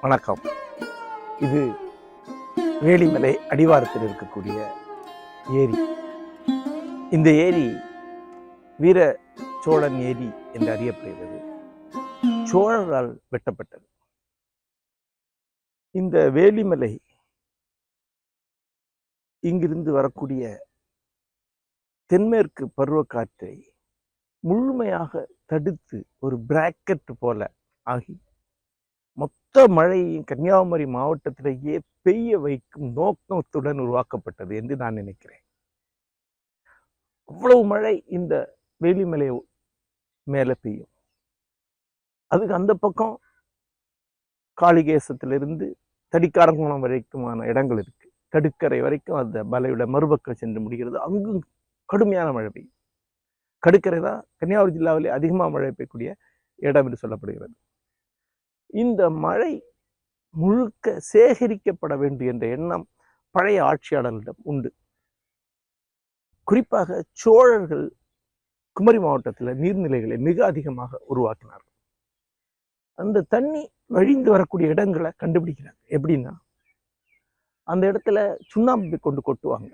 வணக்கம். இது வேலிமலை அடிவாரத்தில் இருக்கக்கூடிய ஏரி. இந்த ஏரி வீர சோழன் ஏரி என்று அறியப்படுகிறது. சோழரால் வெட்டப்பட்டது. இந்த வேலிமலை இங்கிருந்து வரக்கூடிய தென்மேற்கு பருவக்காற்றை முழுமையாக தடுத்து ஒரு பிராக்கெட் போல ஆகி மொத்த மழையும் கன்னியாகுமரி மாவட்டத்திலேயே பெய்ய வைக்கும் நோக்கத்துடன் உருவாக்கப்பட்டது என்று நான் நினைக்கிறேன். அவ்வளவு மழை இந்த வேலிமலை மேல பெய்யும். அதுக்கு அந்த பக்கம் காளிகேசத்திலிருந்து தடிக்காரங்குளம் வரைக்குமான இடங்கள் இருக்கு. கடுக்கரை வரைக்கும் அந்த மலையோட மறுபக்கம் சென்று முடிகிறது. அங்கும் கடுமையான மழை பெய்யும். கடுக்கரை தான் கன்னியாகுமரி ஜில்லாவிலே அதிகமாக மழை பெய்யக்கூடிய இடம் என்று சொல்லப்படுகிறது. இந்த மழை முழுக்க சேகரிக்கப்பட வேண்டும் என்ற எண்ணம் பழைய ஆட்சியாளர்களிடம் உண்டு. குறிப்பாக சோழர்கள் குமரி மாவட்டத்தில் நீர்நிலைகளை மிக அதிகமாக உருவாக்கினார்கள். அந்த தண்ணி வழிந்து வரக்கூடிய இடங்களை கண்டுபிடிக்கிறாங்க. எப்படின்னா, அந்த இடத்துல சுண்ணாம்பு கொண்டு கொட்டுவாங்க.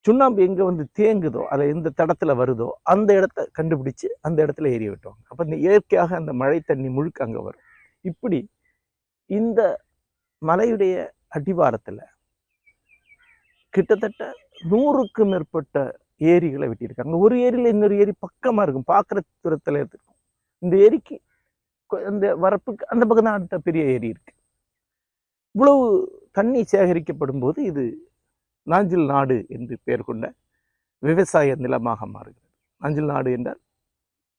சுண்ணாம்பு எங்க வந்து தேங்குதோ, அதை எந்த தடத்துல வருதோ அந்த இடத்த கண்டுபிடிச்சு அந்த இடத்துல ஏறி விட்டுவாங்க. அப்ப இந்த இயற்கையாக அந்த மழை தண்ணி முழுக்க அங்க வரும். இப்படி இந்த மலையுடைய அடிவாரத்துல கிட்டத்தட்ட 100க்கும் மேற்பட்ட ஏரிகளை வெட்டியிருக்காங்க. ஒரு ஏரியில இன்னொரு ஏரி பக்கமா இருக்கும், பார்க்குற தூரத்துல இருக்கும். இந்த ஏரிக்கு அந்த வரப்புக்கு அந்த பக்கம் தான் அடுத்த பெரிய ஏரி இருக்கு. இவ்வளவு தண்ணி சேகரிக்கப்படும் போது இது நாஞ்சில் நாடு என்று பெயர் கொண்ட விவசாய நிலமாக மாறுகிறது. நாஞ்சில் நாடு என்றால்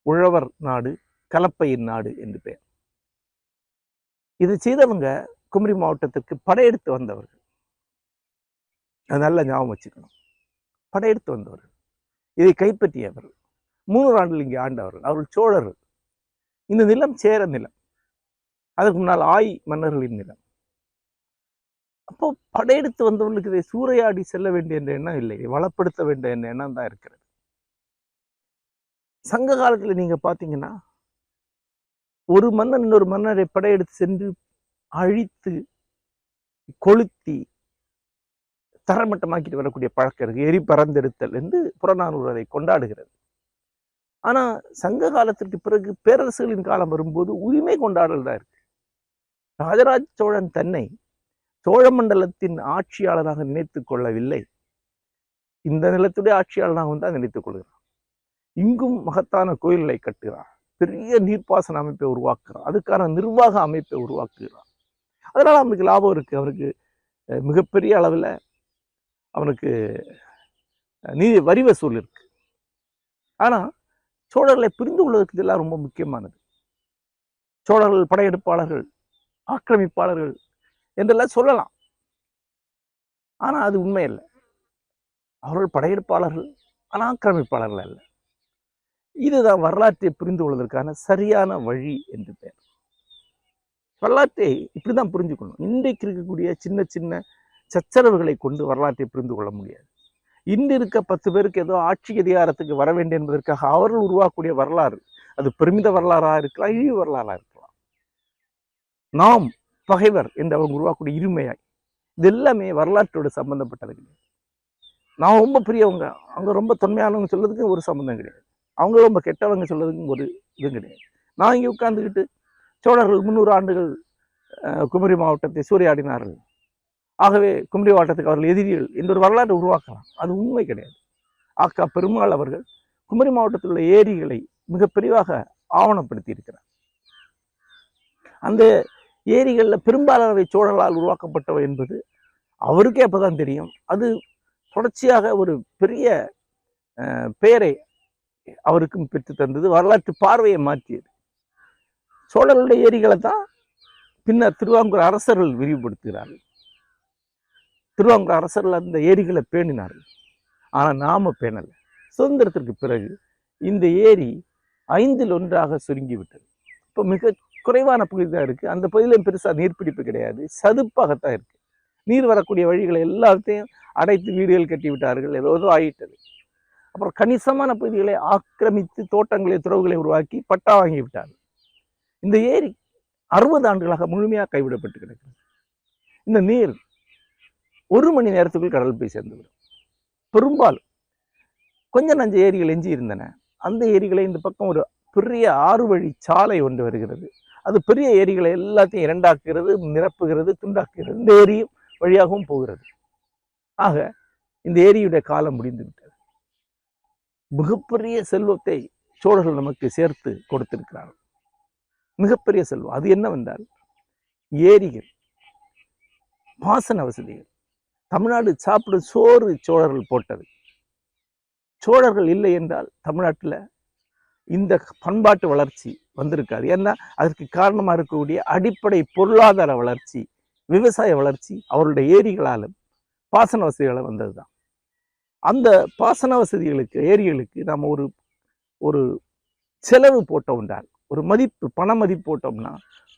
உழவர் நாடு, கலப்பையின் நாடு என்று பெயர். இதை செய்தவங்க குமரி மாவட்டத்திற்கு படையெடுத்து வந்தவர்கள். அது நல்ல ஞாபகம் வச்சுக்கணும். படையெடுத்து வந்தவர்கள், இதை கைப்பற்றியவர்கள், 300 ஆண்டுகள் இங்கே ஆண்டவர்கள். அவர்கள் சோழர்கள். இந்த நிலம் சேர நிலம், அதுக்கு முன்னால் ஆய் மன்னர்களின் நிலம். அப்போ படையெடுத்து வந்தவர்களுக்கு இதை சூறையாடி செல்ல வேண்டிய என்ற எண்ணம் இல்லை, வளப்படுத்த வேண்டிய என்ற எண்ணம் தான் இருக்கிறது. சங்க காலத்துல நீங்க பாத்தீங்கன்னா, ஒரு மன்னன் இன்னொரு மன்னரை படையெடுத்து சென்று அழித்து கொளுத்தி தரமட்டமாக்கிட்டு வரக்கூடிய பழக்கம் இருக்கு. எரி பறந்தெடுத்தல் என்று புறநானூறு அதை கொண்டாடுகிறது. ஆனா சங்க காலத்திற்கு பிறகு பேரரசுகளின் காலம் வரும்போது உரிமை கொண்டாடல் தான் இருக்கு. ராஜராஜ சோழன் தன்னை சோழ மண்டலத்தின் ஆட்சியாளராக நினைத்துக் கொள்ளவில்லை, இந்த நிலத்துடைய ஆட்சியாளராக தான் நினைத்துக் கொள்கிறார். இங்கும் மகத்தான கோயில்களை கட்டுகிறார், பெரிய நீர்ப்பாசன அமைப்பை உருவாக்குறார், அதுக்கான நிர்வாக அமைப்பை உருவாக்குகிறார். அதனால அவனுக்கு லாபம் இருக்கு. அவனுக்கு மிகப்பெரிய அளவில் அவனுக்கு வரி வசூல் இருக்கு. ஆனா சோழர்களை புரிந்து கொள்வதற்கு இதெல்லாம் ரொம்ப முக்கியமானது. சோழர்கள் படையெடுப்பாளர்கள், ஆக்கிரமிப்பாளர்கள் என்றெல்லாம் சொல்லலாம். ஆனா அது உண்மை அல்ல. அவர்கள் படையெடுப்பாளர்கள், ஆனால் ஆக்கிரமிப்பாளர்கள் அல்ல. இதுதான் வரலாற்றை புரிந்து கொள்வதற்கான சரியான வழி என்று பெயர். வரலாற்றை இப்படிதான் புரிஞ்சுக்கணும். இன்றைக்கு இருக்கக்கூடிய சின்ன சின்ன சச்சரவுகளை கொண்டு வரலாற்றை புரிந்து கொள்ள முடியாது. இன்று இருக்க 10 பேருக்கு ஏதோ ஆட்சி அதிகாரத்துக்கு வர வேண்டும் என்பதற்காக அவர்கள் உருவாக்கக்கூடிய வரலாறு, அது பெருமித வரலாறாக இருக்கலாம், இழிவு வரலாறாக இருக்கலாம். நாம் பகைவர் என்று அவங்க உருவாக்கக்கூடிய இருமையாய், இது எல்லாமே வரலாற்றோடு சம்பந்தப்பட்டது கிடையாது. நான் ரொம்ப பெரியவங்க, அவங்க ரொம்ப தொன்மையானவங்க சொல்றதுக்கு ஒரு சம்பந்தம் கிடையாது. அவங்க ரொம்ப கெட்டவங்க சொல்றதுக்கும் ஒரு இது கிடையாது. நான் இங்கே உட்கார்ந்துக்கிட்டு சோழர்கள் 300 ஆண்டுகள் குமரி மாவட்டத்தை சூறையாடினார்கள், ஆகவே குமரி மாவட்டத்துக்கு அவர்கள் எதிரிகள் என்ற ஒரு வரலாற்றை உருவாக்கலாம். அது உண்மை கிடையாது. ஆக்கா பெருமாள் அவர்கள் குமரி மாவட்டத்தில் உள்ள ஏரிகளை மிக பெரிவாக ஆவணப்படுத்தி இருக்கிறார். அந்த ஏரிகளில் பெரும்பாலானவை சோழர்களால் உருவாக்கப்பட்டவை என்பது அவருக்கே அப்பதான் தெரியும். அது தொடர்ச்சியாக ஒரு பெரிய பெயரை அவருக்கும் பெற்று தந்தது, வரலாற்று பார்வையை மாற்றியது. சோழர்களுடைய ஏரிகளை தான் பின்னர் திருவாங்கூர் அரசர்கள் விரிவுபடுத்துகிறார்கள். திருவாங்கூர் அரசர்கள் அந்த ஏரிகளை பேணினார்கள். ஆனா நாம பேணல. சுதந்திரத்திற்கு பிறகு இந்த ஏரி 5ல் 1ஆக சுருங்கி விட்டது. இப்போ மிக குறைவான பகுதி தான் இருக்கு. அந்த பகுதியிலும் பெருசா நீர்பிடிப்பு கிடையாது, சதுப்பாகத்தான் இருக்கு. நீர் வரக்கூடிய வழிகளை எல்லாத்தையும் அடைத்து வீடுகள் கட்டி விட்டார்கள், ஏதோ ஆகிட்டது. அப்புறம் கணிசமான பகுதிகளை ஆக்கிரமித்து தோட்டங்களை துறவுகளை உருவாக்கி பட்டா வாங்கி விட்டார். இந்த ஏரி 60 ஆண்டுகளாக முழுமையாக கைவிடப்பட்டு கிடக்கிறது. இந்த நீர் 1 மணி நேரத்துக்குள் கடல் போய் சேர்ந்துவிடும். பெரும்பாலும் கொஞ்சம் நஞ்ச ஏரிகள் எஞ்சி இருந்தன. அந்த ஏரிகளை இந்த பக்கம் ஒரு பெரிய 6 வழி சாலை ஒன்று வருகிறது. அது பெரிய ஏரிகளை எல்லாத்தையும் இரண்டாக்குகிறது, நிரப்புகிறது, துண்டாக்குகிறது. இந்த ஏரியும் வழியாகவும் போகிறது. ஆக இந்த ஏரியுடைய காலம் முடிந்து விட்டது. மிகப்பெரிய செல்வத்தை சோழர்கள் நமக்கு சேர்த்து கொடுத்திருக்கிறார்கள். மிகப்பெரிய செல்வம். அது என்னவென்றால் ஏரிகள், பாசன வசதிகள். தமிழ்நாடு சாப்பிடும் சோறு சோழர்கள் போட்டது. சோழர்கள் இல்லை என்றால் தமிழ்நாட்டில் இந்த பண்பாட்டு வளர்ச்சி வந்திருக்காது. ஏன்னா அதற்கு காரணமா இருக்கக்கூடிய அடிப்படை பொருளாதார வளர்ச்சி, விவசாய வளர்ச்சி அவருடைய ஏரிகளாலும் பாசன வசதிகளால் வந்ததுதான். அந்த பாசன வசதிகளுக்கு, ஏரிகளுக்கு நாம் ஒரு செலவு போட்டோம்னால், ஒரு மதிப்பு, பண மதிப்பு போட்டோம்னா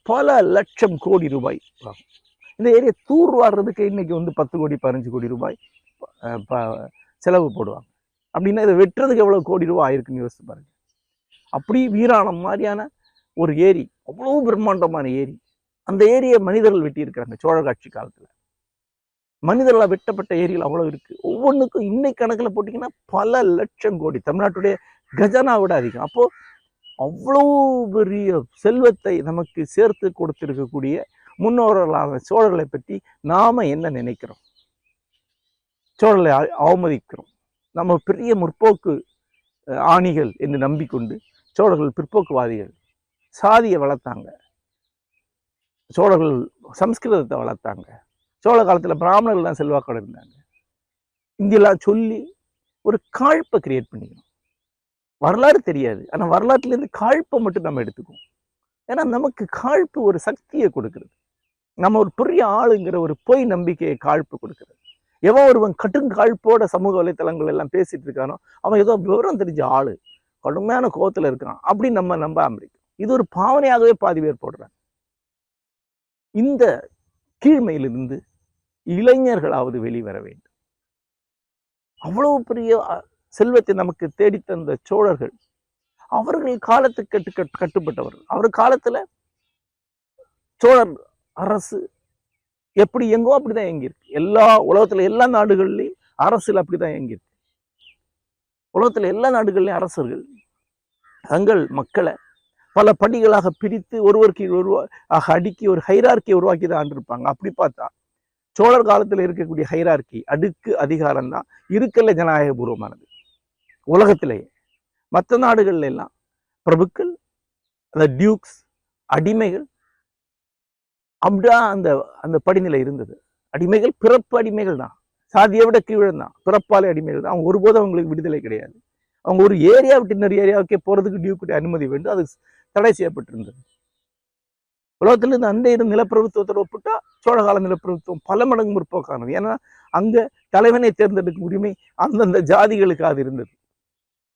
பல லட்சம் கோடி ரூபாய் ஆகும். இந்த ஏரியை தூர்வாடுறதுக்கு இன்னைக்கு 10 கோடி 15 கோடி ரூபாய் செலவு போடுவாங்க. அப்படின்னா இதை வெட்டுறதுக்கு எவ்வளவு கோடி ரூபாய் ஆயிருக்குன்னு யோசிச்சு பாருங்க. அப்படி வீராணம் மாதிரியான ஒரு ஏரி, அவ்வளவு பிரம்மாண்டமான ஏரி. அந்த ஏரியை மனிதர்கள் வெட்டி இருக்கிறாங்க. சோழர் ஆட்சி காலத்துல மனிதர்களால் வெட்டப்பட்ட ஏரிகள் அவ்வளவு இருக்கு. ஒவ்வொன்றுக்கும் இன்னைக்கு கணக்குல போட்டீங்கன்னா பல லட்சம் கோடி, தமிழ்நாட்டுடைய கஜானா விட அதிகம். அப்போ அவ்வளவு பெரிய செல்வத்தை நமக்கு சேர்த்து கொடுத்திருக்கக்கூடிய முன்னோர்களான சோழர்களை பற்றி நாம என்ன நினைக்கிறோம்? சோழர்களை அவமதிக்கிறோம். நம்ம பெரிய முற்போக்கு ஆணிகள் என்று நம்பிக்கொண்டு சோழர்கள் பிற்போக்குவாதிகள். சாதியை வளர்த்தாங்க, சோழர்கள் சம்ஸ்கிருதத்தை வளர்த்தாங்க. சோழ காலத்தில் பிராமணர்கள் தான் செல்வாக்கோடு இருந்தாங்க. இங்கெல்லாம் சொல்லி ஒரு காழ்ப்பை கிரியேட் பண்ணிக்கணும். வரலாறு தெரியாது, ஆனால் வரலாற்றுலேருந்து காழ்ப்பை மட்டும் நம்ம எடுத்துக்குவோம். ஏன்னா நமக்கு காழ்ப்பு ஒரு சக்தியை கொடுக்கிறது. நம்ம ஒரு பெரிய ஆளுங்கிற ஒரு பொய் நம்பிக்கையை காழ்ப்பு கொடுக்கிறது. எவன் ஒருவன் கட்டுங்காழ்ப்போட சமூக வலைத்தளங்கள் எல்லாம் பேசிட்டு இருக்கானோ அவன் ஏதோ விவரம் தெரிஞ்ச ஆளு, கடுமையான கோபத்தில் இருக்கான் அப்படின்னு நம்ம நம்ப ஆரம்பிக்கும். இது ஒரு பாவனையாகவே பாதி பேர் போடுறாங்க. இந்த கீழ்மையிலிருந்து இளைஞர்களாவது வெளிவர வேண்டும். அவ்வளவு பெரிய செல்வத்தை நமக்கு தேடித்தந்த சோழர்கள், அவர்கள் காலத்துக்கு கட்டுப்பட்டவர்கள். அவர் காலத்துல சோழர் அரசு எப்படி இயங்கோ அப்படிதான் இயங்கியிருக்கு. உலகத்துல எல்லா நாடுகள்லையும் அரசியல் அப்படிதான் இயங்கியிருக்கு. உலகத்துல எல்லா நாடுகள்லையும் அரசர்கள் தங்கள் மக்களை பல படிகளாக பிரித்து ஒருவருக்கு ஒருவராக அடுக்கி ஒரு ஹைரார்க்கியை உருவாக்கி தான் ஆண்டிருப்பாங்க. அப்படி பார்த்தா சோழர் காலத்தில் இருக்கக்கூடிய ஹைரார்க்கி, அடுக்கு அதிகாரம் தான் இருக்கல ஜனநாயகபூர்வமானது உலகத்திலேயே. மற்ற நாடுகள்ல எல்லாம் பிரபுக்கள், அந்த டியூக்ஸ், அடிமைகள், அப்படிதான் அந்த படிநிலை இருந்தது. அடிமைகள் பிறப்பு அடிமைகள் தான், சாதியை விட கீழே தான், பிறப்பாலே அடிமைகள் தான். அவங்க ஒருபோதும் அவங்களுக்கு விடுதலை கிடையாது. அவங்க ஒரு ஏரியா விட்டு இன்னொரு ஏரியாவுக்கே போறதுக்கு டியூக்குடைய அனுமதி வேண்டும். அது தடை செய்யப்பட்டிருந்தது. உலகத்திலிருந்து அந்த நிலப்பிரபுத்துவத்தோடு ஒப்பிட்டா சோழகால நிலப்பிரபுத்துவம் பல மடங்கு முற்போக்கானது. ஏன்னா அங்க தலைவனை தேர்ந்தெடுக்கும் உரிமை அந்தந்த ஜாதிகளுக்கு அது இருந்தது.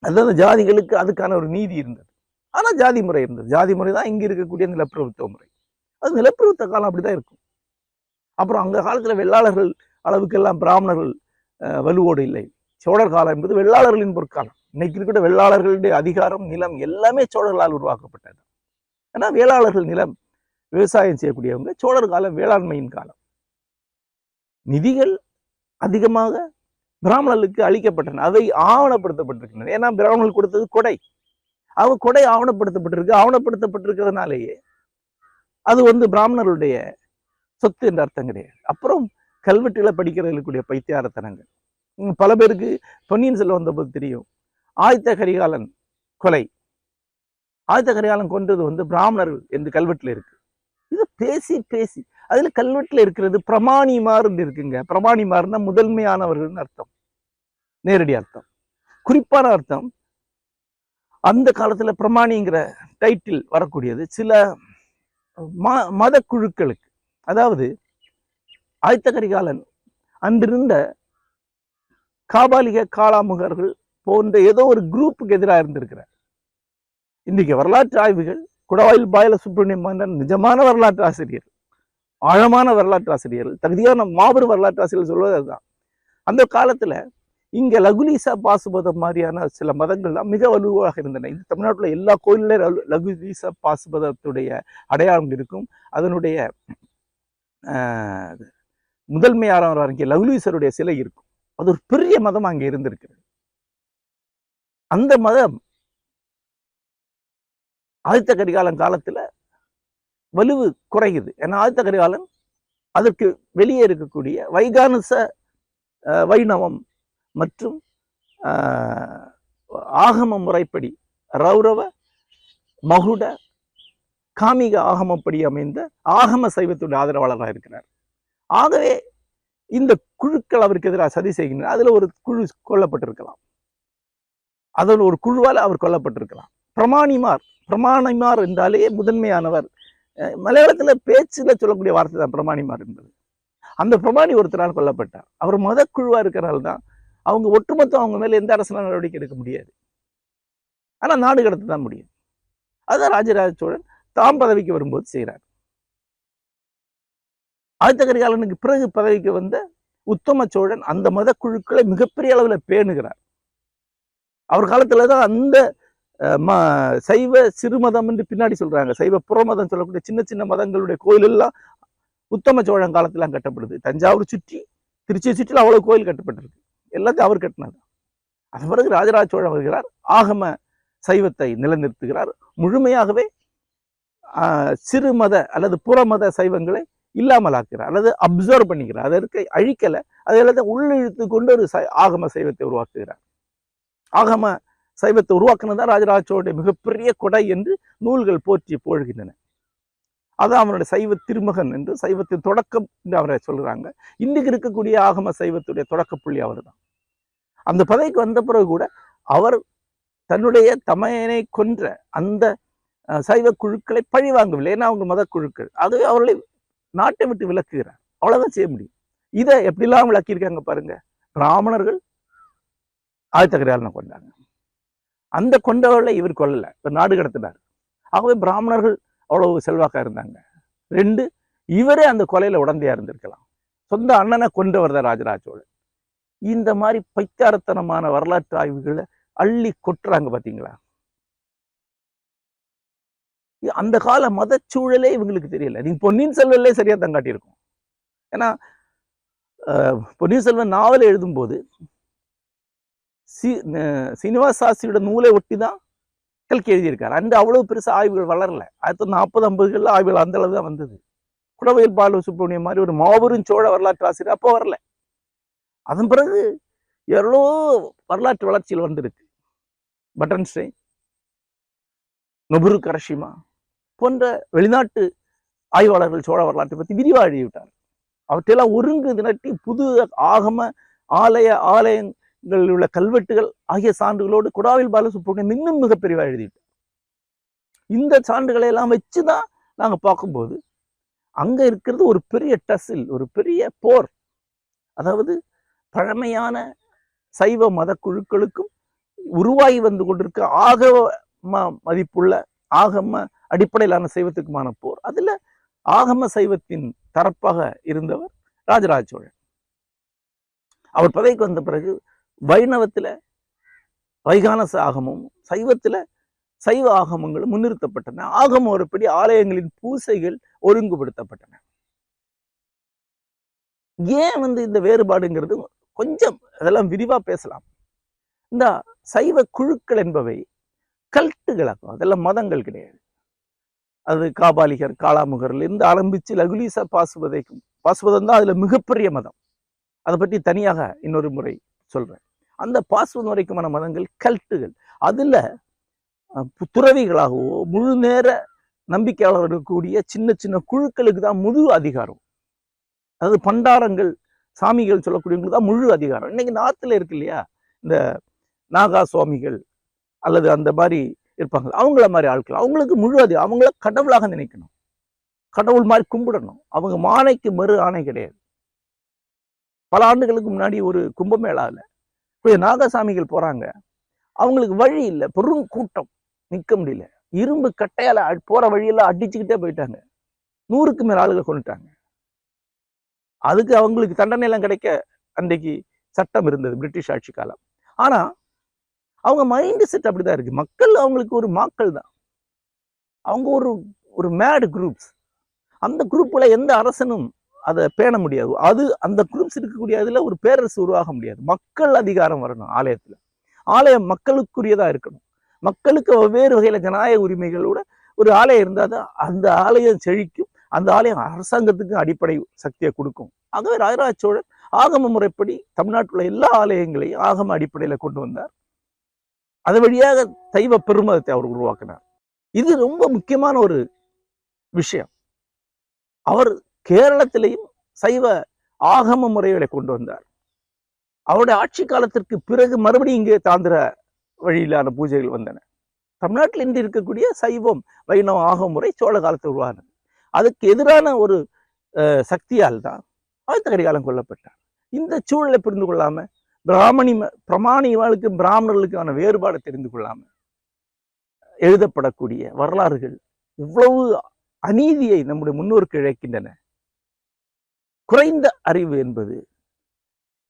அந்தந்த ஜாதிகளுக்கு அதுக்கான ஒரு நீதி இருந்தது. ஆனா ஜாதி முறை இருந்தது. ஜாதி முறை தான் இங்க இருக்கக்கூடிய நிலப்பிரபுத்துவ முறை. அது நிலப்பிரபுத்துவ காலம் அப்படிதான் இருக்கும். அப்புறம் அந்த காலத்துல வெள்ளாளர்கள் அளவுக்கெல்லாம் பிராமணர்கள் வலுவோடு இல்லை. சோழர் காலம் என்பது வெள்ளாளர்களின் பொற்காலம். இன்னைக்கு இருக்கிற வெள்ளாளர்களுடைய அதிகாரம், நிலம் எல்லாமே சோழர்களால் உருவாக்கப்பட்டது. ஏன்னா வேளாளர்கள் நிலம் விவசாயம் செய்யக்கூடியவங்க. சோழர் காலம் வேளாண்மையின் காலம். நிதிகள் அதிகமாக பிராமணர்களுக்கு அளிக்கப்பட்டன. அவை ஆவணப்படுத்தப்பட்டிருக்கின்றன. ஏன்னா பிராமணர்கள் கொடுத்தது கொடை. அவங்க கொடை ஆவணப்படுத்தப்பட்டிருக்கு. ஆவணப்படுத்தப்பட்டிருக்கிறதுனாலேயே அது பிராமணர்களுடைய சொத்து என்ற அர்த்தம் கிடையாது. அப்புறம் கல்வெட்டுகளை படிக்கிறவர்களுடைய பைத்தியாரத்தனங்கள். பல பேருக்கு பொன்னியின் செல்வன் வந்தபோது தெரியும். ஆதித்த கரிகாலன் கொலை, ஆதித்த கரிகாலன் கொன்றது பிராமணர்கள் என்று கல்வெட்டுல இருக்கு. இது பேசி பேசி அதுல கல்வெட்டுல இருக்கிறது பிரமாணிமார்னு இருக்குங்க. பிரமாணிமார்னா முதன்மையானவர்கள்னு அர்த்தம், நேரடி அர்த்தம். குறிப்பான அர்த்தம், அந்த காலத்துல பிரமாணிங்கிற டைட்டில் வரக்கூடியது சில மத குழுக்களுக்கு. அதாவது ஆதித்த கரிகாலன் அன்றிருந்த காபாலிக காளாமுகர்கள் போன்ற ஏதோ ஒரு குரூப்புக்கு எதிராக இருந்திருக்கிறார். இன்றைக்கு வரலாற்று ஆய்வுகள், குடவாயில் பாயல சுப்பிரமணியம் மன்னன் நிஜமான வரலாற்று ஆசிரியர், ஆழமான வரலாற்று ஆசிரியர்கள், தகுதியான மாபெரும் வரலாற்று ஆசிரியர்கள் சொல்வது அதுதான். அந்த காலத்துல இங்க லகுலீசா பாசுபதம் மாதிரியான சில மதங்கள் தான் மிக வலுவாக இருந்தன. இந்த தமிழ்நாட்டில் எல்லா கோயிலும் லகுலீசா பாசுபதத்துடைய அடையாளம் இருக்கும். அதனுடைய முதன்மையானவர் அங்கே லகுலீசருடைய சிலை இருக்கும். அது ஒரு பெரிய மதம் அங்கே இருந்திருக்கிறது. அந்த மதம் ஆதித்த கரிகாலன் காலத்துல வலுவு குறையுது. ஏன்னா ஆதித்த கரிகாலன் அதற்கு வெளியே இருக்கக்கூடிய வைகானச வைணவம் மற்றும் ஆகம முறைப்படி ரௌரவ மகுட காமிக ஆகமப்படி அமைந்த ஆகம சைவத்துடைய ஆதரவாளராக இருக்கிறார். ஆகவே இந்த குழுக்கள் அவருக்கு எதிராக சதி செய்கின்றன. அதுல ஒரு குழு கொல்லப்பட்டிருக்கலாம், அதில் ஒரு குழுவால் அவர் கொல்லப்பட்டிருக்கலாம். பிரமாணிமார் என்றாலே முதன்மையானவர். மலையாளத்துல பேச்சுல சொல்லக்கூடிய வார்த்தை தான் பிரமாணிமார் என்பது. அந்த பிரமாணி ஒருத்தரால் கொல்லப்பட்டார். அவர் மத குழுவா இருக்கிறனால தான் அவங்க ஒட்டுமொத்தம் அவங்க மேல எந்த அரசியல் நடவடிக்கை எடுக்க முடியாது. ஆனா நாடு கடத்த தான் முடியும். அதுதான் ராஜராஜ சோழன் தாம் பதவிக்கு வரும்போது செய்கிறார். ஆதித்த கரிகாலனுக்கு பிறகு பதவிக்கு வந்த உத்தம சோழன் அந்த மத குழுக்களை மிகப்பெரிய அளவுல பேணுகிறார். அவர் காலத்துலதான் அந்த சைவ சிறுமதம் என்று பின்னாடி சொல்றாங்க, சைவ புறமதம் சொல்லக்கூடிய சின்ன சின்ன மதங்களுடைய கோயில் எல்லாம் உத்தம சோழன் காலத்துல கட்டப்படுது. தஞ்சாவூர் சுற்றி, திருச்சியை சுற்றில அவ்வளவு கோயில் கட்டப்பட்டிருக்கு. எல்லாத்தையும் அவர் கட்டினது. அதன் பிறகு ராஜராஜ சோழன் வருகிறார், ஆகம சைவத்தை நிலைநிறுத்துகிறார். முழுமையாகவே சிறுமத அல்லது புறமத சைவங்களை இல்லாமல் ஆக்குகிறார் அல்லது அப்சர்வ் பண்ணிக்கிறார். அதற்கு அழிக்கல, அதை எல்லாத்தையும் உள்ளிழுத்து கொண்டு ஒரு ஆகம சைவத்தை உருவாக்குகிறார். ஆகம சைவத்தை உருவாக்குனதான் ராஜராஜ சோழனுடைய மிகப்பெரிய கொடை என்று நூல்கள் போற்றி போழ்கின்றன. அதான் அவனுடைய சைவ திருமகன் என்று, சைவத்தின் தொடக்கம் என்று அவரை சொல்றாங்க. இன்னைக்கு இருக்கக்கூடிய ஆகம சைவத்துடைய தொடக்க புள்ளி அவர் தான். அந்த பதவிக்கு வந்த பிறகு கூட அவர் தன்னுடைய தமையனை கொன்ற அந்த சைவ குழுக்களை பழி வாங்கவில்லை. ஏன்னா அவங்க மத குழுக்கள். ஆகவே அவர்களை நாட்டை விட்டு விலக்குகிறார். அவ்வளவுதான் செய்ய முடியும். இதை எப்படிலாம் விளக்கியிருக்காங்க பாருங்க. பிராமணர்கள் ஆதித்த கரிகாலனை கொண்டாங்க. அந்த கொண்டவர்களை இவர் கொல்லல, இவர் நாடு கடத்தினார். ஆகவே பிராமணர்கள் அவ்வளவு செல்வாக்கா இருந்தாங்க. 2, இவரே அந்த கொலையில உடந்தையா இருந்திருக்கலாம். சொந்த அண்ணனை கொண்டவர் தான் ராஜராஜ சோழன். இந்த மாதிரி பைத்தியாரத்தனமான வரலாற்று ஆய்வுகளை அள்ளி கொட்டுறாங்க பாத்தீங்களா. அந்த கால மதச்சூழலே இவங்களுக்கு தெரியல. நீங்க பொன்னியின் செல்வன்லே சரியா தான் காட்டியிருக்கும். ஏன்னா பொன்னியின் செல்வன் நாவல் எழுதும்போது சீனிவாச சாஸ்திரியோட நூலை ஒட்டி தான் கல்கி எழுதியிருக்காரு. அந்த அவ்வளவு பெருசா ஆய்வுகள் வளரல. 1940, 50 ஆய்வுகள் அந்த அளவு தான் வந்தது. குடவயல் பாலு சுப்பிரமணியம் மாதிரி ஒரு மாபெரும் சோழ வரலாற்று ஆசிரியர் அப்போ வரல. அதன் பிறகு எவ்வளோ வரலாற்று வளர்ச்சியில் வந்திருக்கு. பட்டன்ஸ்டைன், நொபுரு கரஷிமா போன்ற வெளிநாட்டு ஆய்வாளர்கள் சோழ வரலாற்றை பற்றி விரிவாக எழுதிவிட்டார். அவற்றையெல்லாம் ஒருங்கு திரட்டி புது ஆகம ஆலயங்களில் உள்ள கல்வெட்டுகள் ஆகிய சான்றுகளோடு குடாவில் பால சுப்பிரமணியம் இன்னும் மிகப்பெரிய எழுதிட்டார். இந்த சான்றுகளை எல்லாம் வச்சுதான் நாங்க பார்க்கும்போது அங்க இருக்கிறது ஒரு பெரிய டசில், ஒரு பெரிய போர். அதாவது பழமையான சைவ மத குழுக்களுக்கும் உருவாகி வந்து கொண்டிருக்க ஆகம மதிப்புள்ள ஆகம அடிப்படையிலான சைவத்துக்குமான போர். அதுல ஆகம சைவத்தின் தரப்பாக இருந்தவர் ராஜராஜ சோழன். அவர் பதவிக்கு வந்த பிறகு வைணவத்துல வைகானச ஆகமும், சைவத்துல சைவ ஆகமங்களும் முன்னிறுத்தப்பட்டன. ஆகம ஒருபடி ஆலயங்களின் பூசைகள் ஒருங்குபடுத்தப்பட்டன. ஏன் இந்த வேறுபாடுங்கிறது கொஞ்சம் அதெல்லாம் விரிவா பேசலாம். இந்த சைவ குழுக்கள் என்பவை கல்ட்டுகளாகும், அதெல்லாம் மதங்கள் கிடையாது. அது காபாலிகர், காளாமுகர்ல இருந்து ஆரம்பிச்சு லகுலீசா பாசுபதம் தான் அதுல மிகப்பெரிய மதம். அதை பற்றி தனியாக இன்னொரு முறை சொல்றேன். அந்த பாசுபதம் வரைக்குமான மதங்கள் கல்ட்டுகள். அதுல துறவிகளாகவோ முழு நேர நம்பிக்கையாளர் இருக்கக்கூடிய சின்ன சின்ன குழுக்களுக்கு தான் முழு அதிகாரம். அதாவது பண்டாரங்கள், சாமிகள் சொல்லக்கூடியவங்களுக்கு தான் முழு அதிகாரம். இன்னைக்கு நாத்துல இருக்கு இல்லையா, இந்த நாகா சுவாமிகள் அல்லது அந்த மாதிரி இருப்பாங்க, அவங்கள மாதிரி ஆட்கள், அவங்களுக்கு முழு அதிகாரம். அவங்கள கடவுளாக நினைக்கணும், கடவுள் மாதிரி கும்பிடணும். அவங்க மானைக்கு மறு ஆணை கிடையாது. பல ஆண்டுகளுக்கு முன்னாடி ஒரு கும்பமேளாவில் கொஞ்சம் நாகசாமிகள் போறாங்க. அவங்களுக்கு வழி இல்லை, பெரும் கூட்டம், நிற்க முடியல. இரும்பு கட்டையால போற வழியெல்லாம் அடிச்சுக்கிட்டே போயிட்டாங்க. 100க்கு மேல ஆளுகளை கொண்டுட்டாங்க. அதுக்கு அவங்களுக்கு தண்டனை எல்லாம் கிடைக்க அன்றைக்கு சட்டம் இருந்தது பிரிட்டிஷ் ஆட்சி காலம். ஆனா அவங்க மைண்ட் செட் அப்படிதான் இருக்கு. மக்கள் அவங்களுக்கு ஒரு மாக்கள் தான். அவங்க ஒரு ஒரு மேட் குரூப்ஸ். அந்த குரூப்ல எந்த அரசனும் அதை பேண முடியாது. அது அந்த குரூப்ஸ் இருக்கக்கூடிய அதுல ஒரு பேரரசு உருவாக முடியாது. மக்கள் அதிகாரம் வரணும் ஆலயத்துல. ஆலயம் மக்களுக்குரியதா இருக்கணும். மக்களுக்கு வெவ்வேறு வகையில ஜனநாயக உரிமைகளோட ஒரு ஆலயம் இருந்தால் தான் அந்த ஆலயம் செழிக்கும். அந்த ஆலயம் அரசாங்கத்துக்கு அடிப்படை சக்தியை கொடுக்கும். ஆகவே ராஜராஜ சோழன் ஆகம முறைப்படி தமிழ்நாட்டில் உள்ள எல்லா ஆலயங்களையும் ஆகம அடிப்படையில கொண்டு வந்தார். அது வழியாக சைவ பெருமதத்தை அவர் உருவாக்கினார். இது ரொம்ப முக்கியமான ஒரு விஷயம். அவர் கேரளத்திலையும் சைவ ஆகம முறைகளை கொண்டு வந்தார். அவருடைய ஆட்சி காலத்திற்கு பிறகு மறுபடியும் இங்கே தாந்திர வழியிலான பூஜைகள் வந்தன. தமிழ்நாட்டில் இன்று இருக்கக்கூடிய சைவம் வைணவ ஆகம முறை சோழ காலத்தில் உருவானது. அதுக்கு எதிரான ஒரு சக்தியால் தான் ஆழ்த்த கரிகாலன் கொல்லப்பட்டார். இந்த சூழலை புரிந்து கொள்ளாம பிரமாணிகளுக்கு பிராமணர்களுக்கான வேறுபாடு தெரிந்து கொள்ளாம எழுதப்படக்கூடிய வரலாறுகள் இவ்வளவு அநீதியை நம்முடைய முன்னோருக்கு இழைக்கின்றன. குறைந்த அறிவு என்பது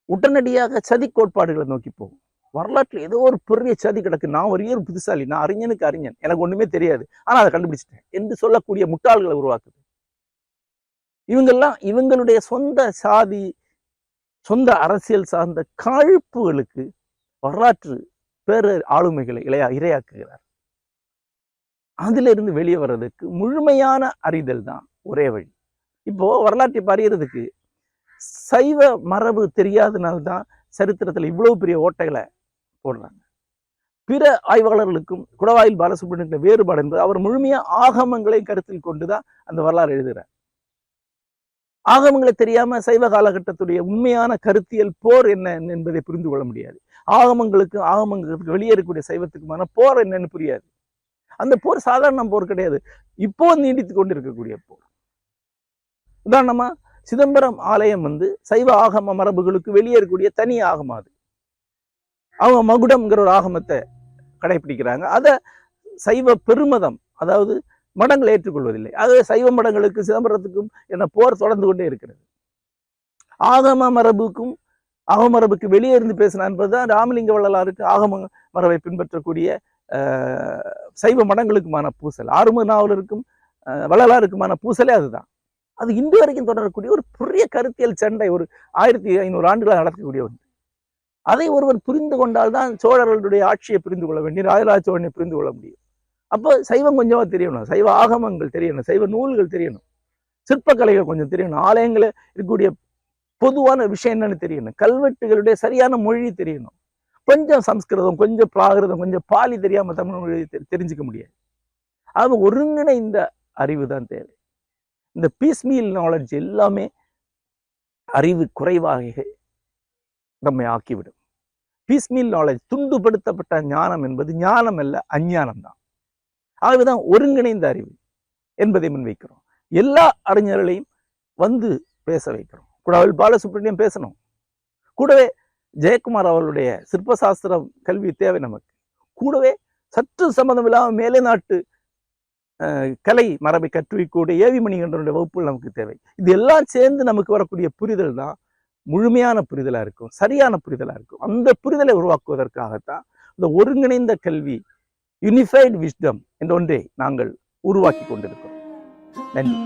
உடனடியாக சதி கோட்பாடுகளை நோக்கி போகும். வரலாற்றில் ஏதோ ஒரு பெரிய சதி கிடக்கு, நான் ஒரே ஒரு புத்திசாலி, நான் அறிஞனுக்கு அறிஞன், எனக்கு ஒண்ணுமே தெரியாது, ஆனா அதை கண்டுபிடிச்சிட்டேன் என்று சொல்லக்கூடிய முட்டாள்களை உருவாக்குது. இவங்கெல்லாம் இவங்களுடைய சொந்த சாதி சொந்த அரசியல் சார்ந்த காழ்ப்புகளுக்கு வரலாற்று பேர ஆளுமைகளை இரையாக்குகிறார். அதிலிருந்து வெளியே வர்றதுக்கு முழுமையான அறிதல் தான் ஒரே வழி. இப்போ வரலாற்றை அறியறதுக்கு சைவ மரபு தெரியாதனால்தான் சரித்திரத்துல இவ்வளவு பெரிய ஓட்டைகளை போடுறாங்க. பிற ஆய்வாளர்களுக்கும் குடவாயில் பாலசுப்ரமணியன் வேறுபாடு என்பது அவர் முழுமையா ஆகமங்களை கருத்தில் கொண்டுதான் அந்த வரலாறு எழுதுகிறார். ஆகமங்களை தெரியாம சைவ காலகட்டத்துடைய உண்மையான கருத்தியல் போர் என்ன என்பதை புரிந்து கொள்ள முடியாது. ஆகமங்களுக்கு வெளியே இருக்கக்கூடிய சைவத்துக்குமான போர் என்னன்னு புரியாது. அந்த போர் சாதாரண போர் கிடையாது, இப்போ நீடித்து கொண்டு இருக்கக்கூடிய போர். உதாரணமா சிதம்பரம் ஆலயம் சைவ ஆகம மரபுகளுக்கு வெளியே இருக்கக்கூடிய தனி ஆகமம். அது அவங்க மகுடம்ங்கிற ஒரு ஆகமத்தை கடைபிடிக்கிறாங்க. அதை சைவ பெருமதம் அதாவது மடங்கள் ஏற்றுக்கொள்வதில்லை. ஆகவே சைவ மடங்களுக்கு சிதம்பரத்துக்கும் என்ன போர் தொடர்ந்து கொண்டே இருக்கிறது. ஆகம மரபுக்கும் ஆகம மரபுக்கு வெளியே இருந்து பேசினா என்பதுதான் ராமலிங்க வள்ளலாருக்கு ஆகம மரபை பின்பற்றக்கூடிய சைவ மடங்களுக்குமான பூசல். ஆறுமுக நாவலருக்கும் வள்ளலாருக்குமான பூசலே அதுதான். அது இன்று வரைக்கும் தொடரக்கூடிய ஒரு பெரிய கருத்தியல் சண்டை, ஒரு 1500 ஆண்டுகளாக நடக்கக்கூடிய ஒன்று. அதை ஒருவர் புரிந்து கொண்டால்தான் சோழர்களுடைய ஆட்சியை புரிந்து கொள்ள வேண்டிய ராஜராஜ சோழனை புரிந்து கொள்ள முடியும். அப்போ சைவம் கொஞ்சமா தெரியணும், சைவ ஆகமங்கள் தெரியணும், சைவ நூல்கள் தெரியணும், சிற்பக்கலைகள் கொஞ்சம் தெரியணும், ஆலயங்கள இருக்கக்கூடிய பொதுவான விஷயம் என்னன்னு தெரியணும், கல்வெட்டுகளுடைய சரியான மொழி தெரியணும், கொஞ்சம் சம்ஸ்கிருதம், கொஞ்சம் பிராகிருதம், கொஞ்சம் பாலி தெரியாம தமிழ் மொழி தெரிஞ்சுக்க முடியாது. அது ஒருங்கிணைந்த அறிவு தான் தேவை. இந்த பீஸ்மீல் நாலேஜ் எல்லாமே அறிவு குறைவாக நம்மை ஆக்கிவிடும். பீஸ்மீல் நாலேஜ், துண்டுபடுத்தப்பட்ட ஞானம் என்பது ஞானம் அல்ல, அஞ்ஞானம் தான். ஆகவேதான் ஒருங்கிணைந்த அறிவு என்பதை முன்வைக்கிறோம். எல்லா அறிஞர்களையும் பேச வைக்கிறோம். குடவாயில் பாலசுப்ரமணியம் பேசணும், கூடவே ஜெயக்குமார் அவர்களுடைய சிற்பசாஸ்திரம் கல்வி தேவை நமக்கு, கூடவே சற்று சம்மந்தம் இல்லாமல் மேலே நாட்டு கலை மரபை கற்றுவிக்கூடிய ஏவி மணிகண்டனுடைய வகுப்புகள் நமக்கு தேவை. இது எல்லாம் சேர்ந்து நமக்கு வரக்கூடிய புரிதல் தான் முழுமையான புரிதலா இருக்கும், சரியான புரிதலா இருக்கும். அந்த புரிதலை உருவாக்குவதற்காகத்தான் இந்த ஒருங்கிணைந்த கல்வி, யூனிஃபைடு விஸ்டம் என்ற ஒன்றை நாங்கள் உருவாக்கி கொண்டிருக்கிறோம். நன்றி.